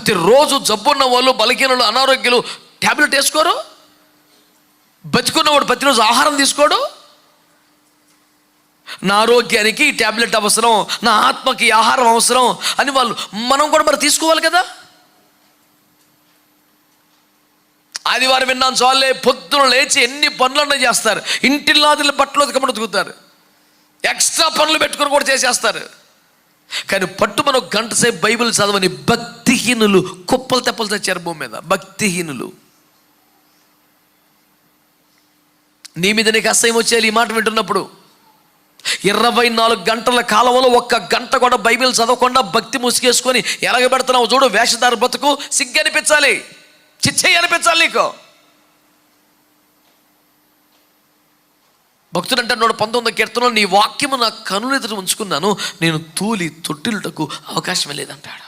ప్రతిరోజు జబ్బున్న వాళ్ళు, బలహీనులు, అనారోగ్యులు ట్యాబ్లెట్ వేసుకోరు. బతికున్నవాడు ప్రతిరోజు ఆహారం తీసుకోడు. నా ఆరోగ్యానికి ఈ ట్యాబ్లెట్ అవసరం, నా ఆత్మకి ఆహారం అవసరం అని మనం కూడా మరి తీసుకోవాలి కదా. ఆదివారం విన్నాను చాలే, పొద్దున లేచి ఎన్ని పనులన్నా చేస్తారు, ఇంటిల్లాదిల బట్టలు ఉతకమని ఉతుకుతారు, ఎక్స్ట్రా పనులు పెట్టుకుని కూడా చేసేస్తారు. కానీ మనం గంట సేపు బైబిల్ చదవని భక్తిహీనులు కుప్పలు తెప్పలు తెచ్చారు భూమి మీద. భక్తిహీనులు. నీ మీద నీకు అసహ్యం వచ్చేయాలి ఈ మాట వింటున్నప్పుడు. 24 గంటల కాలంలో 1 గంట కూడా బైబిల్ చదవకుండా భక్తి ముసుగేసుకొని ఎలాగబెడుతున్నావు చూడు. వేషధార బతుకు సిగ్గు అనిపించాలి, చిచ్చయ్య అనిపించాలి నీకు. భక్తుడు అంటే 119 కీర్తనలో, నీ వాక్యము నా కనులెదుట ఉంచుకున్నాను, నేను తూలి తొట్టిల్లుటకు అవకాశమే లేదంటాడు.